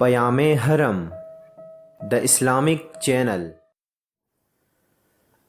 پیام حرم the Islamic channel.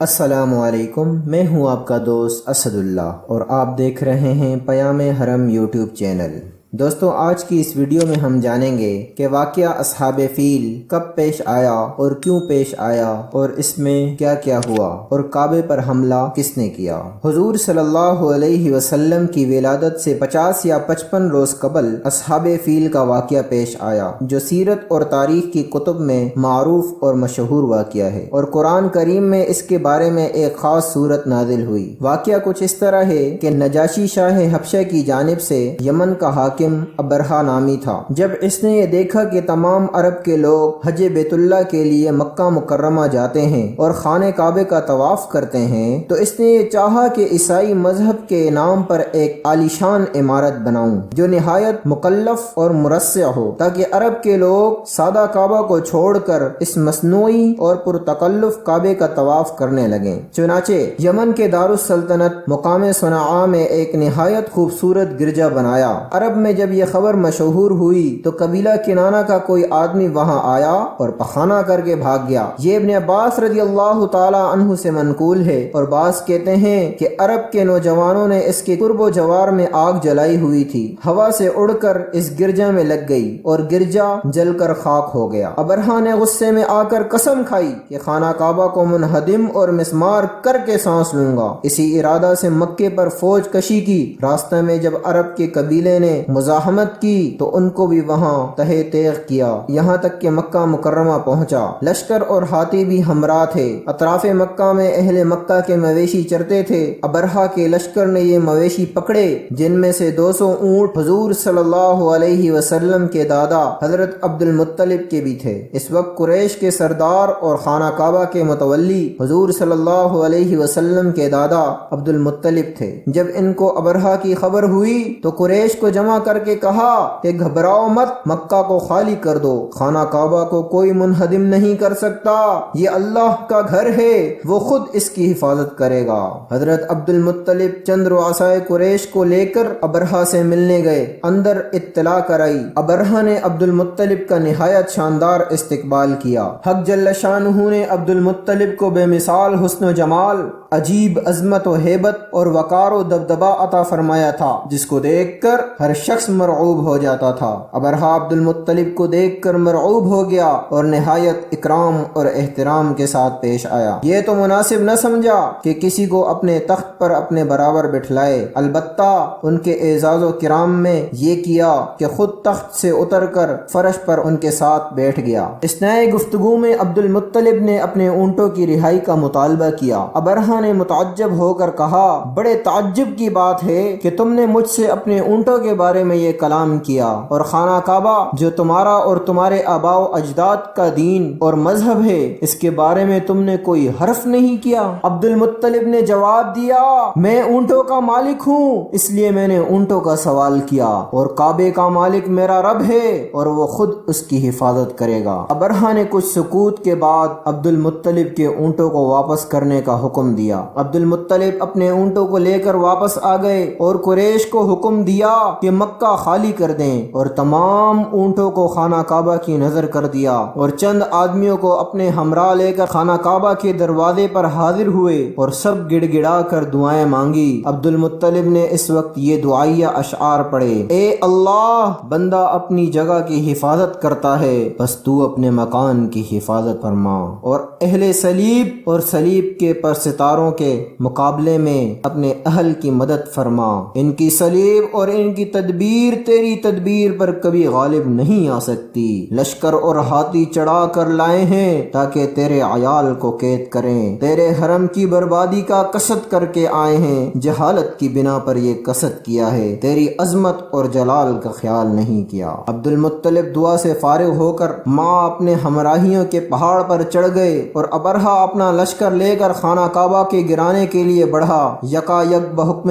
السلام علیکم، میں ہوں آپ کا دوست اسد اللہ اور آپ دیکھ رہے ہیں پیام حرم یوٹیوب چینل۔ دوستو، آج کی اس ویڈیو میں ہم جانیں گے کہ واقعہ اصحاب فیل کب پیش آیا اور کیوں پیش آیا اور اس میں کیا کیا ہوا اور کعبے پر حملہ کس نے کیا۔ حضور صلی اللہ علیہ وسلم کی ولادت سے 50 یا 55 روز قبل اصحاب فیل کا واقعہ پیش آیا، جو سیرت اور تاریخ کی کتب میں معروف اور مشہور واقعہ ہے، اور قرآن کریم میں اس کے بارے میں ایک خاص صورت نازل ہوئی۔ واقعہ کچھ اس طرح ہے کہ نجاشی شاہ حبشہ کی جانب سے یمن کا حاکم ابرہہ نامی تھا۔ جب اس نے یہ دیکھا کہ تمام عرب کے لوگ حج بیت اللہ کے لیے مکہ مکرمہ جاتے ہیں اور خانہ کعبے کا طواف کرتے ہیں، تو اس نے یہ چاہا کہ عیسائی مذہب کے نام پر ایک عالیشان عمارت بناؤں جو نہایت مکلف اور مرصع ہو، تاکہ عرب کے لوگ سادہ کعبہ کو چھوڑ کر اس مصنوعی اور پرتکلف کعبے کا طواف کرنے لگیں۔ چنانچہ یمن کے دارالسلطنت مقام صنعاء میں ایک نہایت خوبصورت گرجا بنایا۔ عرب میں جب یہ خبر مشہور ہوئی تو قبیلہ کنانہ کا کوئی آدمی وہاں آیا اور پخانہ کر کے بھاگ گیا۔ یہ ابن عباس رضی اللہ تعالی عنہ سے منقول ہے، اور بعض کہتے ہیں کہ عرب کے نوجوانوں نے اس کے قرب و جوار میں آگ جلائی ہوئی تھی، ہوا سے اڑ کر اس گرجا میں لگ گئی اور گرجا جل کر خاک ہو گیا۔ ابرہہ نے غصے میں آ کر قسم کھائی کہ خانہ کعبہ کو منہدم اور مسمار کر کے سانس لوں گا۔ اسی ارادہ سے مکے پر فوج کشی کی۔ راستہ میں جب عرب کے قبیلے نے مزاحمت کی تو ان کو بھی وہاں تہہ تیغ کیا، یہاں تک کہ مکہ مکرمہ پہنچا۔ لشکر اور ہاتھی بھی ہمراہ تھے۔ اطراف مکہ میں اہل مکہ کے مویشی چرتے تھے۔ ابرہہ کے لشکر نے یہ مویشی پکڑے، جن میں سے 200 اونٹ حضور صلی اللہ علیہ وسلم کے دادا حضرت عبد المطلب کے بھی تھے۔ اس وقت قریش کے سردار اور خانہ کعبہ کے متولی حضور صلی اللہ علیہ وسلم کے دادا عبد المطلب تھے۔ جب ان کو ابرہہ کی خبر ہوئی تو قریش کو جمع کر کے کہا کہ گھبراؤ مت، مکہ کو خالی کر دو، خانہ کعبہ کو کوئی منہدم نہیں کر سکتا، یہ اللہ کا گھر ہے، وہ خود اس کی حفاظت کرے گا۔ حضرت عبد المطلب چند رؤسائے قریش کو لے کر ابرہہ سے ملنے گئے۔ اندر اطلاع کرائی۔ ابرہہ نے عبد المطلب کا نہایت شاندار استقبال کیا۔ حق جل شانہ نے عبد المطلب کو بے مثال حسن و جمال، عجیب عظمت و ہیبت اور وقار و دبدبہ عطا فرمایا تھا، جس کو دیکھ کر ہر شخص مرعوب ہو جاتا تھا۔ ابرہہ عبد المطلب کو دیکھ کر مرعوب ہو گیا اور نہایت اکرام اور احترام کے ساتھ پیش آیا۔ یہ تو مناسب نہ سمجھا کہ کسی کو اپنے تخت پر اپنے برابر بٹھلائے، البتہ ان کے اعزاز و کرام میں یہ کیا کہ خود تخت سے اتر کر فرش پر ان کے ساتھ بیٹھ گیا۔ اس نئے گفتگو میں عبد المطلب نے اپنے اونٹوں کی رہائی کا مطالبہ کیا۔ ابرہہ نے متعجب ہو کر کہا، بڑے تعجب کی بات ہے کہ تم نے مجھ سے اپنے اونٹوں کے بارے میں یہ کلام کیا، اور خانہ کعبہ جو تمہارا اور تمہارے آباء و اجداد کا دین اور مذہب ہے، اس کے بارے میں تم نے کوئی حرف نہیں کیا۔ عبد المطلب نے جواب دیا، میں اونٹوں کا مالک ہوں، اس لیے میں نے اونٹوں کا سوال کیا، اور کعبے کا مالک میرا رب ہے اور وہ خود اس کی حفاظت کرے گا۔ ابرہہ نے کچھ سکوت کے بعد عبد المطلب کے اونٹوں کو واپس کرنے کا حکم دیا۔ عبد المطلب اپنے اونٹوں کو لے کر واپس آ گئے اور قریش کو حکم دیا کہ مکہ خالی کر دیں، اور تمام اونٹوں کو خانہ کعبہ کی نظر کر دیا، اور چند آدمیوں کو اپنے ہمراہ لے کر خانہ کعبہ کے دروازے پر حاضر ہوئے اور سب گڑ گڑا کر دعائیں مانگی۔ عبد المطلب نے اس وقت یہ دعائیہ اشعار پڑھے، اے اللہ، بندہ اپنی جگہ کی حفاظت کرتا ہے، بس تو اپنے مکان کی حفاظت فرما، اور اہل صلیب اور صلیب کے پرستاروں کے مقابلے میں اپنے اہل کی مدد فرما، ان کی صلیب اور ان کی تدبیر تیری تدبیر پر کبھی غالب نہیں آ سکتی۔ لشکر اور ہاتھی چڑھا کر لائے ہیں تاکہ تیرے عیال کو قید کریں، تیرے حرم کی بربادی کا قصد کر کے آئے ہیں، جہالت کی بنا پر یہ قصد کیا ہے، تیری عظمت اور جلال کا خیال نہیں کیا۔ عبد المطلب دعا سے فارغ ہو کر ماں اپنے ہمراہیوں کے پہاڑ پر چڑھ گئے، اور ابرہہ اپنا لشکر لے کر خانہ کعبہ کے گرانے کے لیے بڑھا۔ یکا یک بحکم